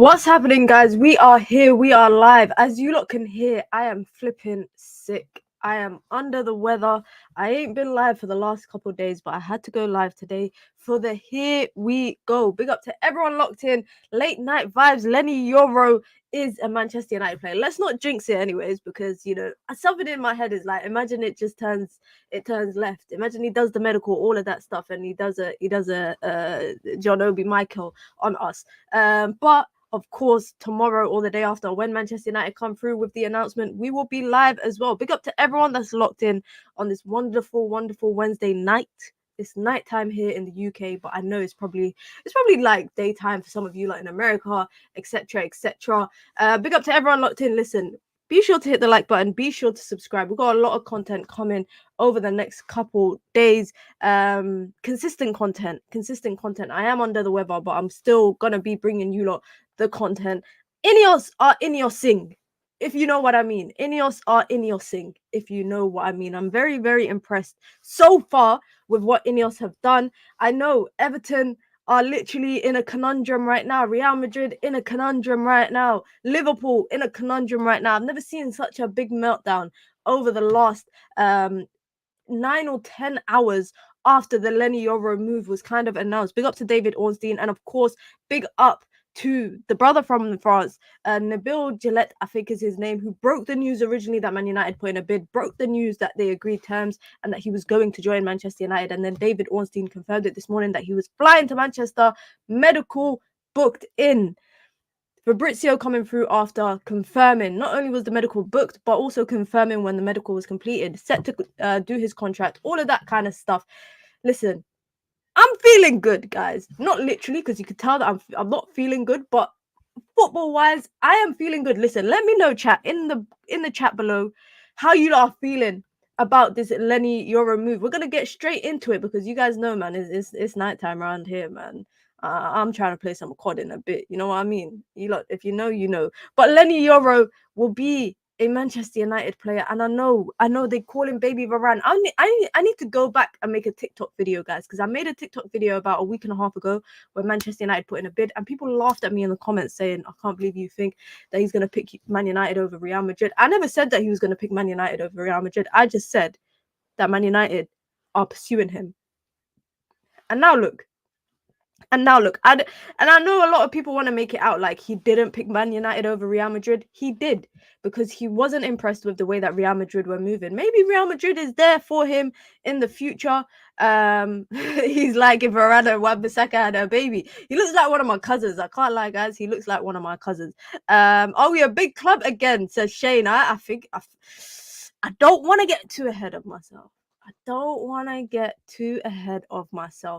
What's happening, guys? We are here. We are live. As you lot can hear, I am flipping sick. I am under the weather. I ain't been live for the last couple of days, but I had to go live today for the Here We Go. Big up to everyone locked in. Late night vibes. Leny Yoro is a Manchester United player. Let's not jinx it anyways, because, you know, something in my head is like, imagine it turns left. Imagine he does the medical, all of that stuff, and he does a John Obi Michael on us. But of course, tomorrow or the day after, when Manchester United come through with the announcement, we will be live as well. Big up to everyone that's locked in on this wonderful, wonderful Wednesday night. It's nighttime here in the UK, but I know it's probably like daytime for some of you, like in America, etc., etc. Big up to everyone locked in. Listen, be sure to hit the like button. Be sure to subscribe. We've got a lot of content coming over the next couple days. Consistent content. I am under the weather, but I'm still gonna be bringing you lot the content. INEOS are INEOSing, if you know what I mean. INEOS are INEOSing, if you know what I mean. I'm very, very impressed so far with what INEOS have done. I know Everton are literally in a conundrum right now. Real Madrid in a conundrum right now. Liverpool in a conundrum right now. I've never seen such a big meltdown over the last 9 or 10 hours after the Leny Yoro move was kind of announced. Big up to David Ornstein, and of course, big up to the brother from France, Nabil Gillette, I think is his name, who broke the news originally that Man United put in a bid, broke the news that they agreed terms and that he was going to join Manchester United. And then David Ornstein confirmed it this morning that he was flying to Manchester, medical booked in. Fabrizio coming through after confirming, not only was the medical booked, but also confirming when the medical was completed, set to do his contract, all of that kind of stuff. Listen, I'm feeling good, guys. Not literally, because you could tell that I'm not feeling good, but football-wise, I am feeling good. Listen, let me know, chat, in the chat below, how you are feeling about this Leny Yoro move. We're gonna get straight into it because you guys know, man, it's nighttime around here, man. I'm trying to play some COD in a bit. You know what I mean? You lot, if you know, you know. But Leny Yoro will be a Manchester United player, and I know they call him Baby Varane. I need to go back and make a TikTok video, guys, because I made a TikTok video about a week and a half ago where Manchester United put in a bid, and people laughed at me in the comments saying, I can't believe you think that he's going to pick Man United over Real Madrid. I never said that he was going to pick Man United over Real Madrid. I just said that Man United are pursuing him. And now look, I know a lot of people want to make it out like he didn't pick Man United over Real Madrid. He did, because he wasn't impressed with the way that Real Madrid were moving. Maybe Real Madrid is there for him in the future. He's like if Varane and Wan-Bissaka had a baby. He looks like one of my cousins. I can't lie, guys. He looks like one of my cousins. Are we a big club again? Says Shane. I think I don't want to get too ahead of myself.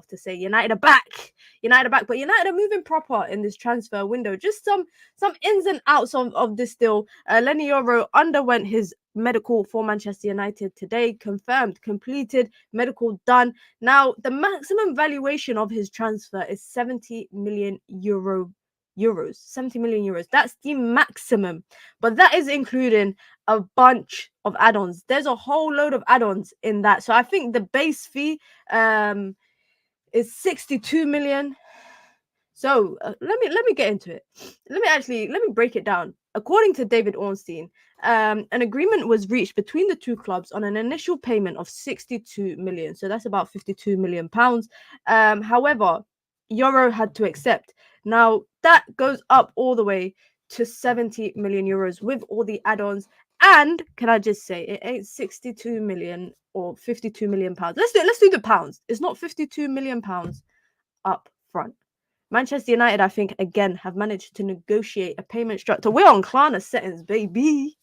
To say United are back. But United are moving proper in this transfer window. Just some ins and outs of this deal. Leny Yoro underwent his medical for Manchester United today, confirmed, completed, medical done. Now, the maximum valuation of his transfer is 70 million euros. 70 million euros. That's the maximum, but that is including a bunch of add-ons. There's a whole load of add-ons in that. So I think the base fee is 62 million. So let me get into it. Let me break it down. According to David Ornstein, an agreement was reached between the two clubs on an initial payment of 62 million. So that's about 52 million pounds. However, Yoro had to accept. Now that goes up all the way to 70 million euros with all the add-ons. And can I just say, it ain't 62 million or 52 million pounds. Let's do the pounds. It's not 52 million pounds up front. Manchester United, I think, again, have managed to negotiate a payment structure. We're on Klarna settings, baby.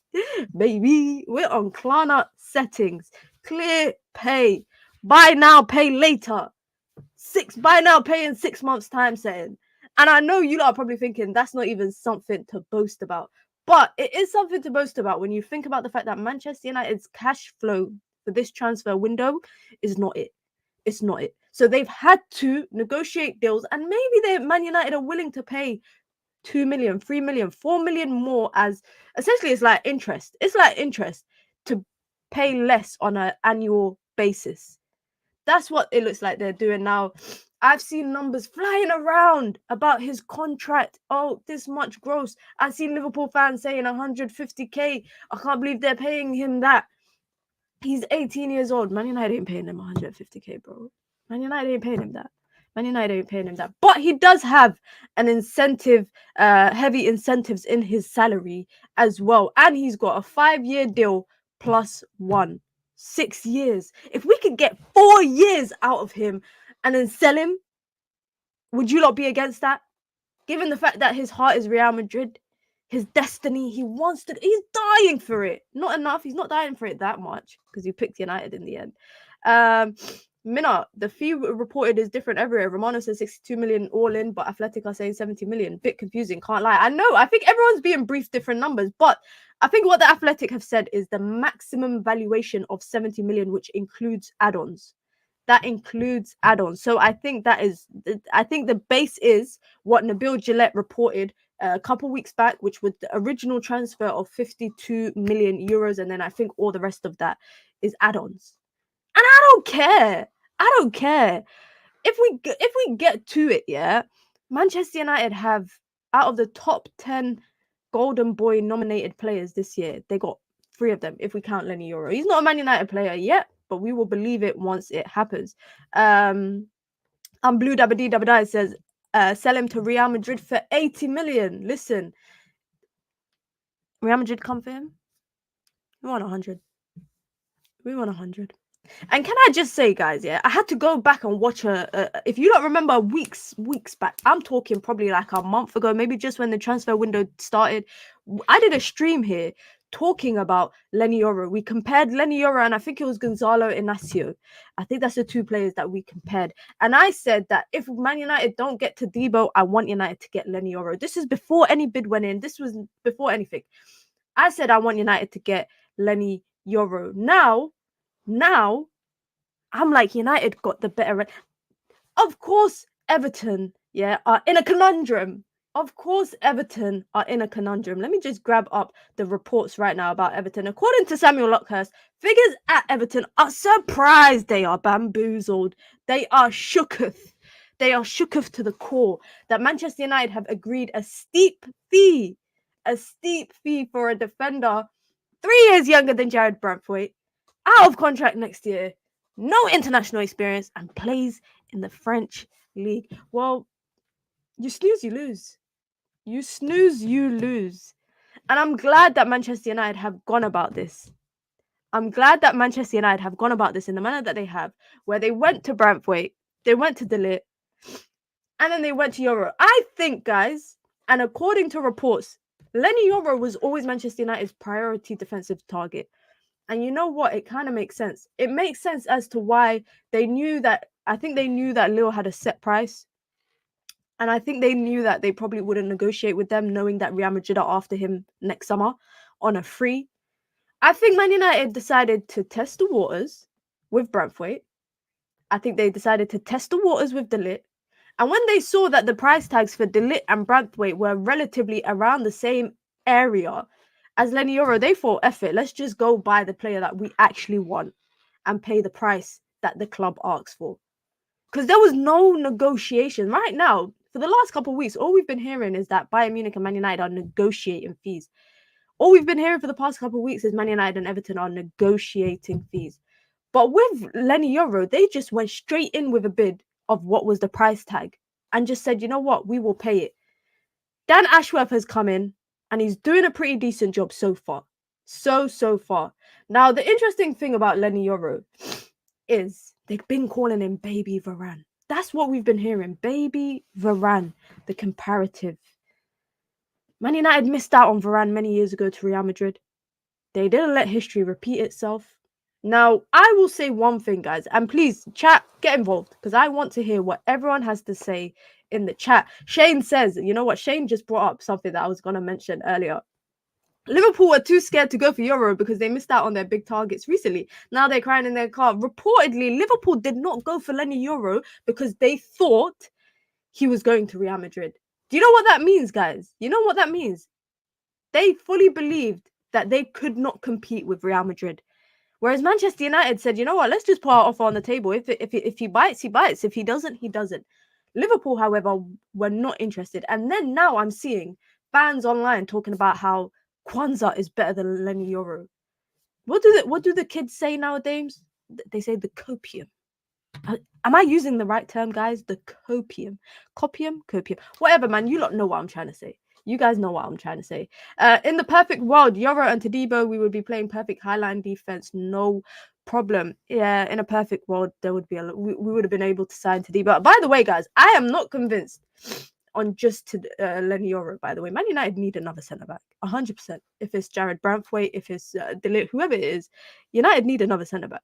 We're on Klarna settings. Clear pay. Buy now, pay later. Buy now, pay in 6 months' time setting. And I know you lot are probably thinking that's not even something to boast about. But it is something to boast about when you think about the fact that Manchester United's cash flow for this transfer window is not it. It's not it. So they've had to negotiate deals, and maybe Man United are willing to pay 2 million, 3 million, 4 million more as essentially it's like interest. It's like interest to pay less on an annual basis. That's what it looks like they're doing now. I've seen numbers flying around about his contract. Oh, this much gross. I've seen Liverpool fans saying 150k. I can't believe they're paying him that. He's 18 years old. Man United ain't paying him 150k, bro. Man United ain't paying him that. Man United ain't paying him that. But he does have an incentive, heavy incentives in his salary as well. And he's got a 5-year deal plus 1. 6 years. If we could get 4 years out of him and then sell him, would you not be against that? Given the fact that his heart is Real Madrid, his destiny, he's dying for it. Not enough, he's not dying for it that much because he picked United in the end. Mina, the fee reported is different everywhere. Romano says 62 million all in, but Athletic are saying 70 million. Bit confusing, can't lie. I know, I think everyone's being briefed different numbers, but I think what the Athletic have said is the maximum valuation of 70 million, which includes add-ons. That includes add-ons. So I think the base is what Nabil Gillette reported a couple weeks back, which was the original transfer of 52 million euros, and then I think all the rest of that is add-ons. And I don't care. If we get to it, yeah, Manchester United have, out of the top 10 Golden Boy nominated players this year, they got 3 of them if we count Leny Yoro. He's not a Man United player yet, but we will believe it once it happens. Blue Dabadi Dabadai says, sell him to Real Madrid for 80 million. Listen, Real Madrid come for him. We want 100. And can I just say, guys, yeah, I had to go back and watch if you don't remember weeks back, I'm talking probably like a month ago, maybe just when the transfer window started, I did a stream here talking about Leny Yoro. We compared Leny Yoro and I think it was Gonzalo Inacio. I think that's the 2 players that we compared. And I said that if Man United don't get to Debo, I want United to get Leny Yoro. This is before any bid went in. This was before anything. I said I want United to get Leny Yoro. Now, I'm like, United got the better. Of course, Everton, yeah, are in a conundrum. Let me just grab up the reports right now about Everton. According to Samuel Lockhurst, figures at Everton are surprised. They are bamboozled. They are shooketh. They are shooketh to the core that Manchester United have agreed a steep fee for a defender 3 years younger than Jared Brantwaite, out of contract next year, no international experience, and plays in the French league. Well, you snooze, you lose. You snooze, you lose. And I'm glad that Manchester United have gone about this. In the manner that they have, where they went to Brantwaite, they went to De Ligt, and then they went to Yoro. I think, guys, and according to reports, Leny Yoro was always Manchester United's priority defensive target. And you know what? It kind of makes sense. It makes sense as to why they knew that. I think they knew that Lille had a set price. And I think they knew that they probably wouldn't negotiate with them, knowing that Real Madrid are after him next summer on a free. I think Man United decided to test the waters with Brantwaite. I think they decided to test the waters with De Ligt. And when they saw that the price tags for De Ligt and Brantwaite were relatively around the same area as Leny Yoro, they thought, F it, let's just go buy the player that we actually want and pay the price that the club asks for. Because there was no negotiation. Right now, for the last couple of weeks, all we've been hearing is that Bayern Munich and Man United are negotiating fees. All we've been hearing for the past couple of weeks is Man United and Everton are negotiating fees. But with Leny Yoro, they just went straight in with a bid of what was the price tag and just said, you know what, we will pay it. Dan Ashworth has come in and he's doing a pretty decent job so far. So far. Now, the interesting thing about Leny Yoro is they've been calling him Baby Varane. That's what we've been hearing. Baby Varane, the comparative. Man United missed out on Varane many years ago to Real Madrid. They didn't let history repeat itself. Now, I will say one thing, guys, and please, chat, get involved, because I want to hear what everyone has to say in the chat. Shane says, you know what? Shane just brought up something that I was going to mention earlier. Liverpool were too scared to go for Yoro because they missed out on their big targets recently. Now they're crying in their car. Reportedly, Liverpool did not go for Leny Yoro because they thought he was going to Real Madrid. Do you know what that means, guys? You know what that means? They fully believed that they could not compete with Real Madrid. Whereas Manchester United said, you know what, let's just put our offer on the table. If he bites, he bites. If he doesn't, he doesn't. Liverpool, however, were not interested. And then now I'm seeing fans online talking about how Kwanzaa is better than Leny Yoro. What do the kids say nowadays? They say the copium. Am I using the right term, guys? The copium. Copium. Whatever, man. You lot know what I'm trying to say. You guys know what I'm trying to say. In the perfect world, Yoro and Todibo, we would be playing perfect highline defense, no problem. Yeah, in a perfect world, there would be we would have been able to sign Todibo. By the way, guys, I am not convinced on just Leny Yoro. By the way, Man United need another centre back, 100%. If it's Jared Branthwaite, if it's Delit, whoever it is, United need another centre back.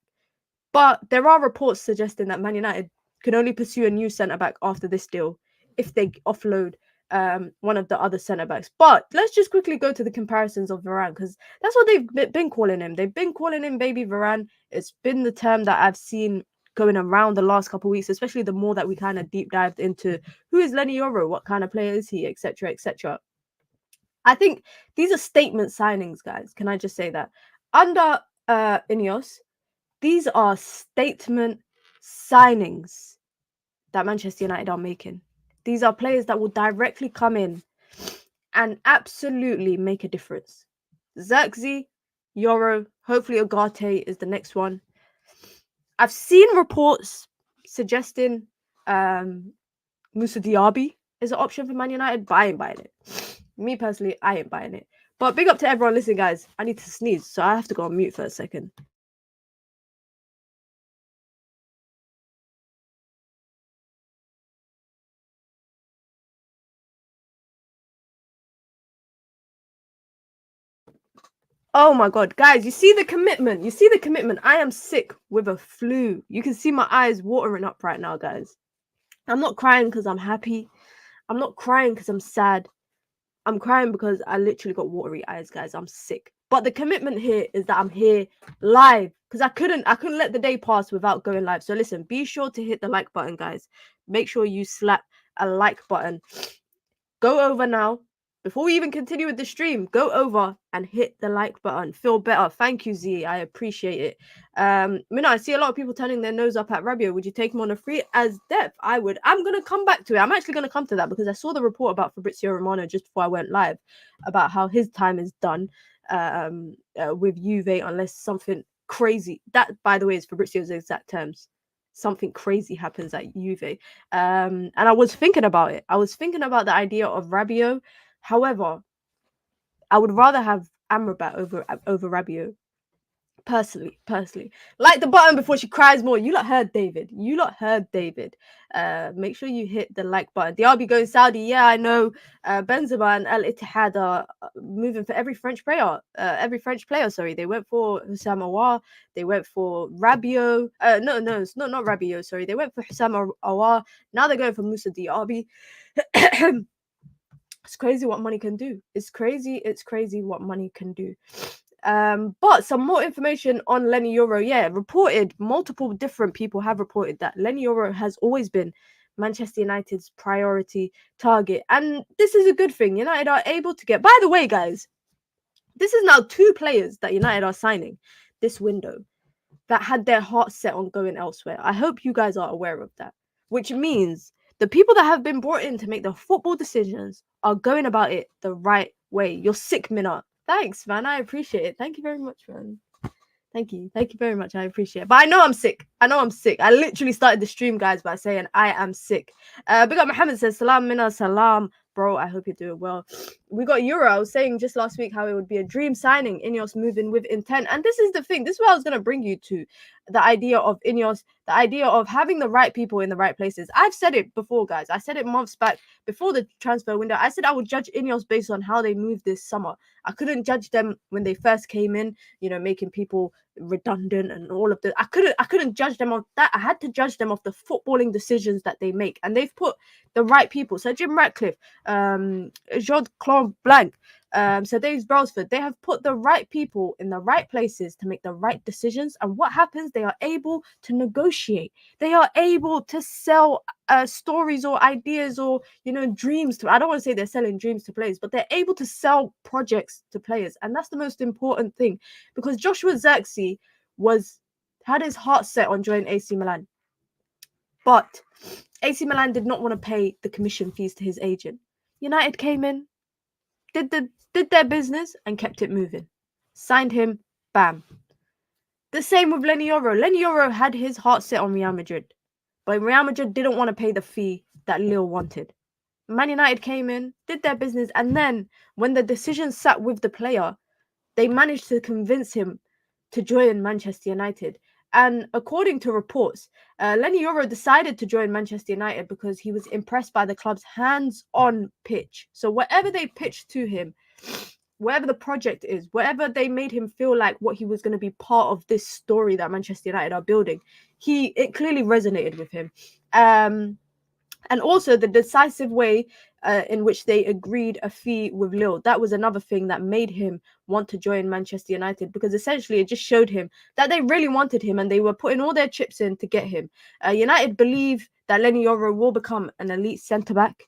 But there are reports suggesting that Man United can only pursue a new centre back after this deal if they offload one of the other centre backs. But let's just quickly go to the comparisons of Varane, because that's what they've been calling him. They've been calling him Baby Varane. It's been the term that I've seen going around the last couple of weeks, especially the more that we kind of deep dived into who is Leny Yoro, what kind of player is he, etc., etc. I think these are statement signings, guys. Can I just say that? Under INEOS, these are statement signings that Manchester United are making. These are players that will directly come in and absolutely make a difference. Xerxes, Yoro, hopefully Ugarte is the next one. I've seen reports suggesting Moussa Diaby is an option for Man United, but I ain't buying it. Me personally, I ain't buying it. But big up to everyone listening, guys. I need to sneeze, so I have to go on mute for a second. Oh my god, guys, you see the commitment. You see the commitment. I am sick with a flu. You can see my eyes watering up right now, guys. I'm not crying because I'm happy. I'm not crying because I'm sad. I'm crying because I literally got watery eyes, guys. I'm sick. But the commitment here is that I'm here live because I couldn't let the day pass without going live. So listen, be sure to hit the like button, guys. Make sure you slap a like button. Go over now. Before we even continue with the stream, go over and hit the like button. Feel better. Thank you, Z. I appreciate it. Mina, I see a lot of people turning their nose up at Rabiot. Would you take him on a free as depth? I would. I'm going to come back to it. I'm actually going to come to that because I saw the report about Fabrizio Romano just before I went live about how his time is done with Juve unless something crazy. That, by the way, is Fabrizio's exact terms. Something crazy happens at Juve. And I was thinking about it. I was thinking about the idea of Rabiot. However, I would rather have Amrabat over Rabiot. Personally. Like the button before she cries more. You lot heard David. Make sure you hit the like button. Diaby going Saudi. Yeah, I know. Benzema and Al Ittihad are moving for every French player. Sorry, they went for Hussam Aouar. They went for Rabiot. No, it's not Rabiot. Sorry, they went for Hussam Aouar. Now they're going for Moussa Diaby. It's crazy what money can do. It's crazy what money can do. But some more information on Leny Yoro. Yeah, reported, multiple different people have reported that Leny Yoro has always been Manchester United's priority target. And this is a good thing. United are able to get, by the way, guys, this is now 2 players that United are signing this window that had their heart set on going elsewhere. I hope you guys are aware of that, which means the people that have been brought in to make the football decisions are going about it the right way. You're sick, Minna. Thanks, man. I appreciate it. Thank you very much, man. Thank you very much. I appreciate it. But I know I'm sick. I literally started the stream, guys, by saying I am sick. Big up Mohammed says, Salam, Minna, salam. Bro, I hope you're doing well. We got Yoro. I was saying just last week how it would be a dream signing. INEOS moving with intent. And this is the thing. This is what I was going to bring you to. The idea of INEOS, the idea of having the right people in the right places. I've said it before, guys. I said it months back before the transfer window. I said I would judge INEOS based on how they moved this summer. I couldn't judge them when they first came in, making people redundant and all of that. I couldn't judge them on that. I had to judge them off the footballing decisions that they make. And they've put the right people. So Jim Ratcliffe, Jean-Claude Blanc, Sir Dave Brailsford, they have put the right people in the right places to make the right decisions. And what happens? They are able to negotiate. They are able to sell stories or ideas or dreams to. I don't want to say they're selling dreams to players, but they're able to sell projects to players, and that's the most important thing. Because Joshua Zirkzee had his heart set on joining AC Milan. But AC Milan did not want to pay the commission fees to his agent. United came in, did their business, and kept it moving. Signed him, bam. The same with Leny Yoro. Leny Yoro had his heart set on Real Madrid, but Real Madrid didn't want to pay the fee that Lille wanted. Man United came in, did their business, and then when the decision sat with the player, they managed to convince him to join Manchester United. And according to reports, Leny Yoro decided to join Manchester United because he was impressed by the club's hands-on pitch. So whatever they pitched to him, whatever the project is, whatever they made him feel like what he was going to be part of this story that Manchester United are building, it clearly resonated with him. And also the decisive way in which they agreed a fee with Lille. That was another thing that made him want to join Manchester United, because essentially it just showed him that they really wanted him and they were putting all their chips in to get him. United believe that Leny Yoro will become an elite centre-back,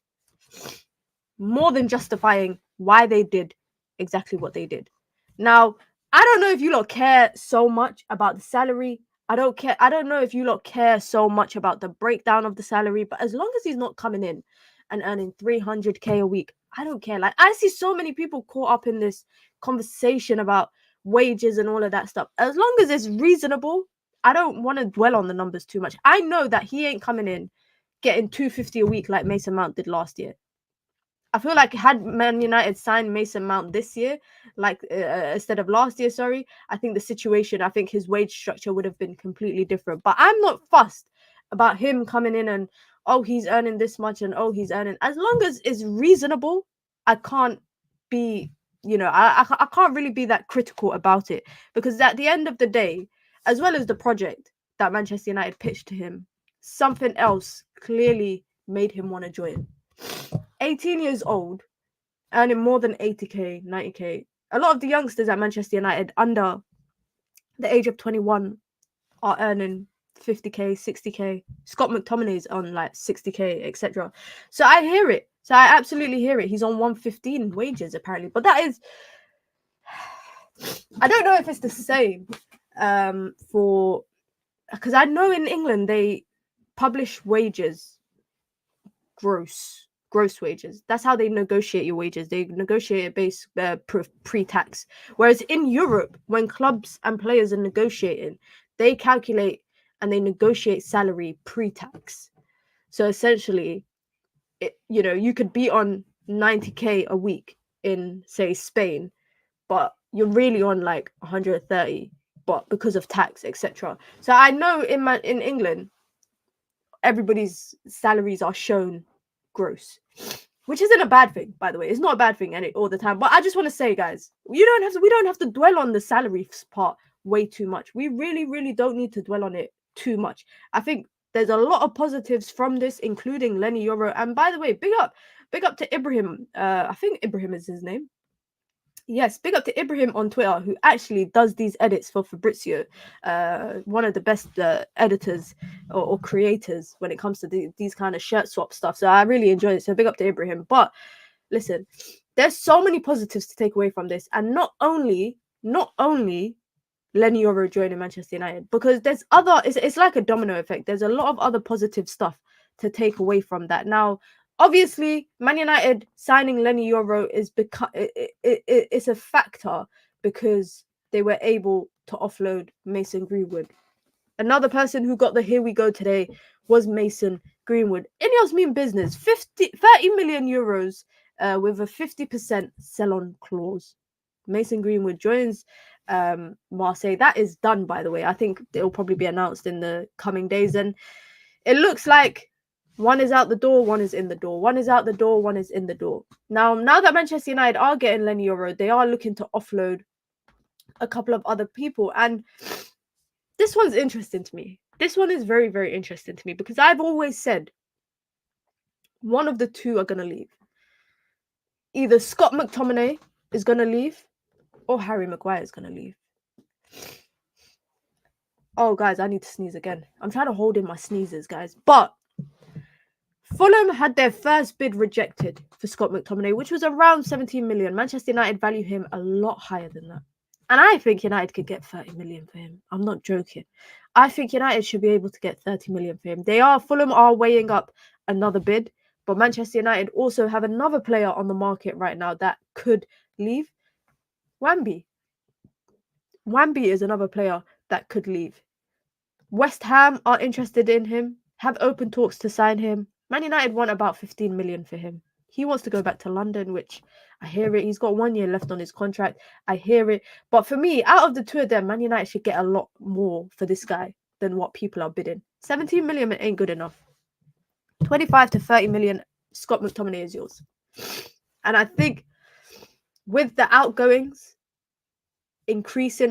more than justifying why they did exactly what they did. Now, I don't know if you lot care so much about the salary. I don't care. I don't know if you lot care so much about the breakdown of the salary, but as long as he's not coming in and earning 300k a week, I don't care. Like, I see so many people caught up in this conversation about wages and all of that stuff. As long as it's reasonable, I don't want to dwell on the numbers too much. I know that he ain't coming in getting 250 a week like Mason Mount did last year. I feel like had Man United signed Mason Mount this year, like instead of last year, I think his wage structure would have been completely different. But I'm not fussed about him coming in and, oh, he's earning this much and, oh, he's earning. As long as it's reasonable, I can't be, I can't really be that critical about it. Because at the end of the day, as well as the project that Manchester United pitched to him, something else clearly made him want to join. 18 years old, earning more than 80k, 90k. A lot of the youngsters at Manchester United under the age of 21 are earning 50k, 60k. Scott McTominay's on like 60k, etc. So I hear it. So I absolutely hear it. He's on 115 wages apparently, but that is, I don't know if it's the same because I know in England they publish wages gross wages. That's how they negotiate your wages. They negotiate it based pre-tax. Whereas in Europe, when clubs and players are negotiating, they calculate and they negotiate salary pre-tax. So essentially, you could be on 90k a week in, say, Spain, but you're really on like 130, but because of tax, etc. So I know in England, everybody's salaries are shown gross, which isn't a bad thing, by the way. It's not a bad thing all the time, but I just want to say, guys, we don't have to dwell on the salary part way too much. We really don't need to dwell on it too much. I think there's a lot of positives from this, including Leny Yoro. And by the way, big up to Ibrahim. I think Ibrahim is his name. Yes, big up to Ibrahim on Twitter, who actually does these edits for Fabrizio, one of the best editors or creators when it comes to these kind of shirt swap stuff. So I really enjoy it. So big up to Ibrahim. But listen, there's so many positives to take away from this. And not only Leny Yoro joining Manchester United, because there's it's like a domino effect. There's a lot of other positive stuff to take away from that. Now, obviously, Man United signing Leny Yoro it's a factor because they were able to offload Mason Greenwood. Another person who got the here we go today was Mason Greenwood. INEOS mean business. 30 million euros with a 50% sell-on clause. Mason Greenwood joins Marseille. That is done, by the way. I think it will probably be announced in the coming days. And it looks like one is out the door, one is in the door. One is out the door, one is in the door. Now that Manchester United are getting Leny Yoro, they are looking to offload a couple of other people. And this one's interesting to me. This one is very, very interesting to me because I've always said one of the two are going to leave. Either Scott McTominay is going to leave or Harry Maguire is going to leave. Oh, guys, I need to sneeze again. I'm trying to hold in my sneezes, guys. But Fulham had their first bid rejected for Scott McTominay, which was around 17 million. Manchester United value him a lot higher than that. And I think United could get 30 million for him. I'm not joking. I think United should be able to get 30 million for him. Fulham are weighing up another bid, but Manchester United also have another player on the market right now that could leave. Wamby is another player that could leave. West Ham are interested in him, have open talks to sign him. Man United want about 15 million for him. He wants to go back to London, which I hear it. He's got 1 year left on his contract. I hear it. But for me, out of the two of them, Man United should get a lot more for this guy than what people are bidding. 17 million ain't good enough. 25 to 30 million, Scott McTominay is yours. And I think with the outgoings increasing,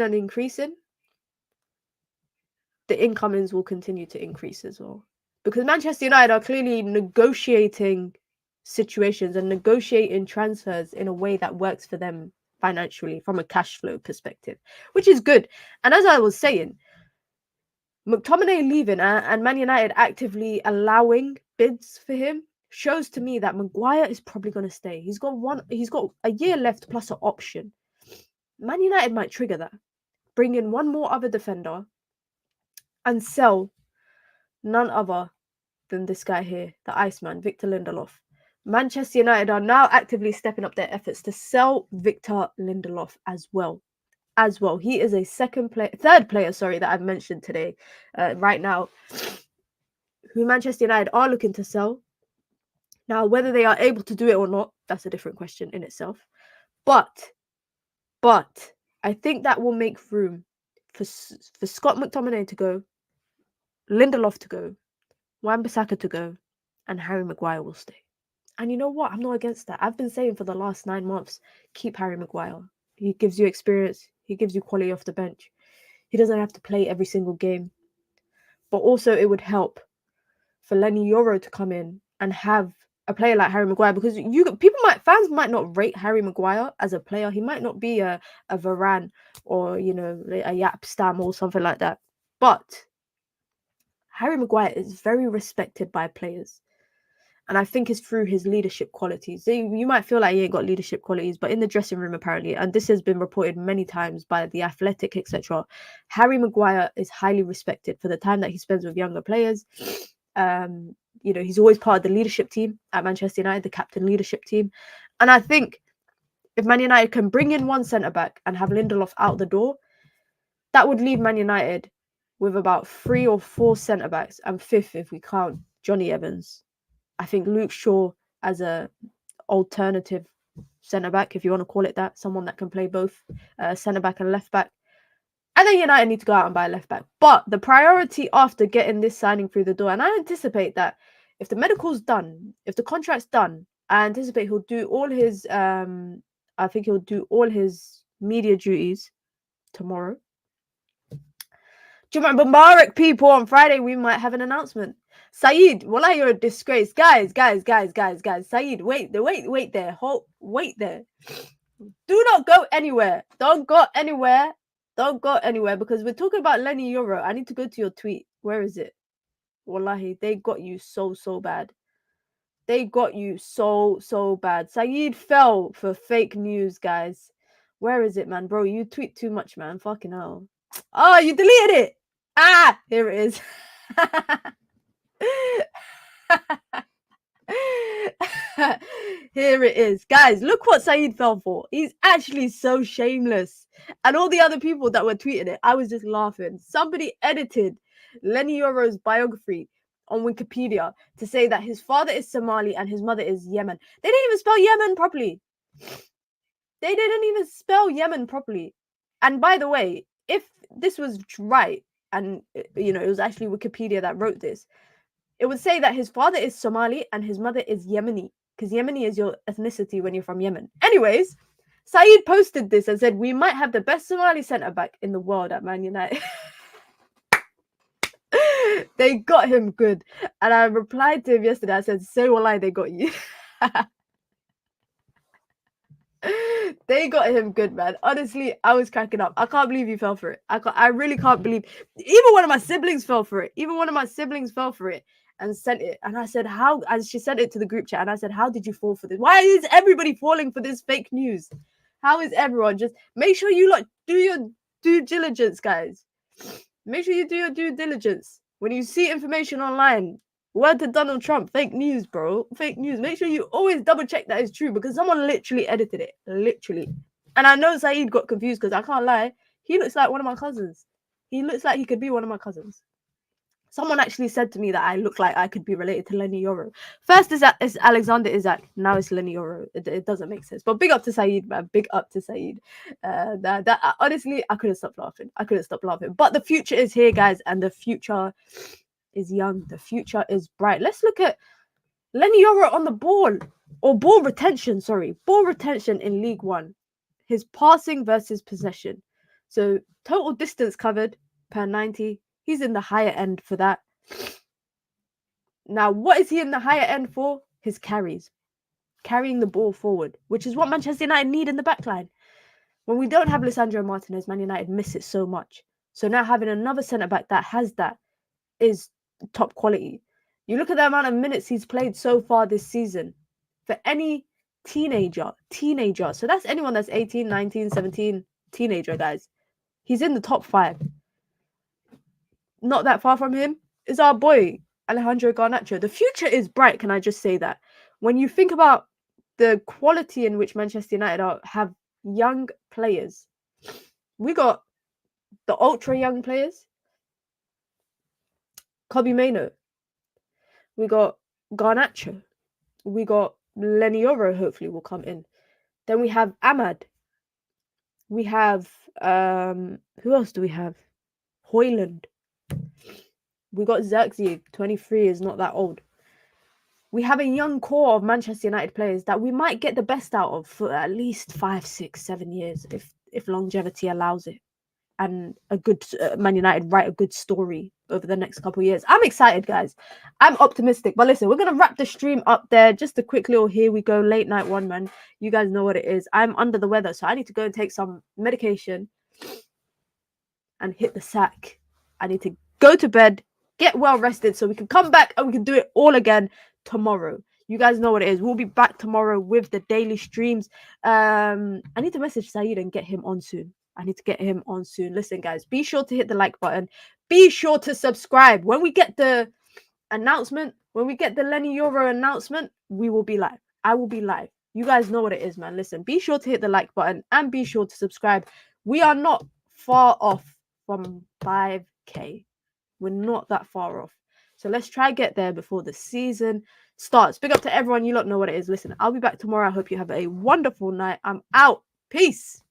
the incomings will continue to increase as well. Because Manchester United are clearly negotiating situations and negotiating transfers in a way that works for them financially from a cash flow perspective, which is good. And as I was saying, McTominay leaving and Man United actively allowing bids for him shows to me that Maguire is probably going to stay. He's got a year left plus an option. Man United might trigger that, bring in one more other defender and sell none other than this guy here, the Iceman, Victor Lindelof. Manchester United are now actively stepping up their efforts to sell Victor Lindelof as well. He is a third player, that I've mentioned today, right now, who Manchester United are looking to sell. Now, whether they are able to do it or not, that's a different question in itself. But I think that will make room for Scott McTominay to go, Lindelof to go, Wan-Bissaka to go, and Harry Maguire will stay. And you know what? I'm not against that. I've been saying for the last 9 months, keep Harry Maguire. He gives you experience. He gives you quality off the bench. He doesn't have to play every single game. But also it would help for Leny Yoro to come in and have a player like Harry Maguire, because fans might not rate Harry Maguire as a player. He might not be a Varane or, a Yap Stam or something like that. But Harry Maguire is very respected by players. And I think it's through his leadership qualities. You might feel like he ain't got leadership qualities, but in the dressing room, apparently, and this has been reported many times by The Athletic, etc., Harry Maguire is highly respected for the time that he spends with younger players. He's always part of the leadership team at Manchester United, the captain leadership team. And I think if Man United can bring in one centre-back and have Lindelof out the door, that would leave Man United with about 3 or 4 centre-backs, and 5th if we count Johnny Evans. I think Luke Shaw as a alternative centre-back, if you want to call it that, someone that can play both centre-back and left-back. And then United need to go out and buy a left-back. But the priority after getting this signing through the door, and I anticipate that if the medical's done, if the contract's done, I anticipate he'll do all his media duties tomorrow. Juma Mubarak, people, on Friday we might have an announcement. Saeed, wallah, you're a disgrace. Guys. Saeed, wait there. Wait there. Do not go anywhere. Don't go anywhere, because we're talking about Leny Yoro. I need to go to your tweet. Where is it? Wallahi, they got you so bad. They got you so bad. Saeed fell for fake news, guys. Where is it, man? Bro, you tweet too much, man. Fucking hell. Oh, you deleted it. Here it is. Here it is. Guys, look what Saeed fell for. He's actually so shameless. And all the other people that were tweeting it, I was just laughing. Somebody edited Leny Yoro's biography on Wikipedia to say that his father is Somali and his mother is Yemen. They didn't even spell Yemen properly. And by the way, if this was right, and it was actually Wikipedia that wrote this, it would say that his father is Somali and his mother is Yemeni, because Yemeni is your ethnicity when you're from Yemen. Anyways, Saeed posted this and said, we might have the best Somali centre-back in the world at Man United. They got him good. And I replied to him yesterday. I said, say wallah, they got you. They got him good, man. Honestly, I was cracking up. I can't believe you fell for it. I really can't believe. Even one of my siblings fell for it. And sent it. And I said, how? And she sent it to the group chat. And I said, how did you fall for this? Why is everybody falling for this fake news? How is everyone? Just make sure you do your due diligence, guys. Make sure you do your due diligence. When you see information online, word to Donald Trump, fake news, bro. Fake news. Make sure you always double check that it's true because someone literally edited it. Literally. And I know Saeed got confused because I can't lie. He looks like one of my cousins. He looks like he could be one of my cousins. Someone actually said to me that I look like I could be related to Leny Yoro. First is that it's Alexander Isaac. Now it's Leny Yoro. It doesn't make sense. But big up to Saeed, man. Big up to Saeed. Honestly, I couldn't stop laughing. I couldn't stop laughing. But the future is here, guys, and the future is young. The future is bright. Let's look at Leny Yoro on the ball, or ball retention. Sorry, ball retention in League One. His passing versus possession. So total distance covered per 90. He's in the higher end for that. Now, what is he in the higher end for? His carries. Carrying the ball forward, which is what Manchester United need in the backline. When we don't have Lisandro Martinez, Man United miss it so much. So now having another centre-back that has that is top quality. You look at the amount of minutes he's played so far this season. For any teenager. So that's anyone that's 18, 19, 17, teenager, guys. He's in the top 5. Not that far from him is our boy, Alejandro Garnacho. The future is bright, can I just say that? When you think about the quality in which Manchester United have young players, we got the ultra young players, Kobe Mainoo. We got Garnacho. We got Leny Yoro, hopefully will come in. Then we have Ahmad. We have, who else do we have? Højlund. We got Xerxes, 23, is not that old. We have a young core of Manchester United players that we might get the best out of for at least 5, 6, 7 years if longevity allows it. And a good Man United write a good story over the next couple of years. I'm excited, guys. I'm optimistic. But listen, we're going to wrap the stream up there. Just a quick little here we go. Late night one, man. You guys know what it is. I'm under the weather, so I need to go and take some medication and hit the sack. I need to go to bed, get well rested so we can come back and we can do it all again tomorrow. You guys know what it is. We'll be back tomorrow with the daily streams. I need to message Saeed and get him on soon. Listen, guys, be sure to hit the like button. Be sure to subscribe. When we get the announcement, when we get the Leny Yoro announcement, we will be live. I will be live. You guys know what it is, man. Listen, be sure to hit the like button and be sure to subscribe. We are not far off from 5K. We're not that far off. So let's try get there before the season starts. Big up to everyone. You lot know what it is. Listen, I'll be back tomorrow. I hope you have a wonderful night. I'm out. Peace.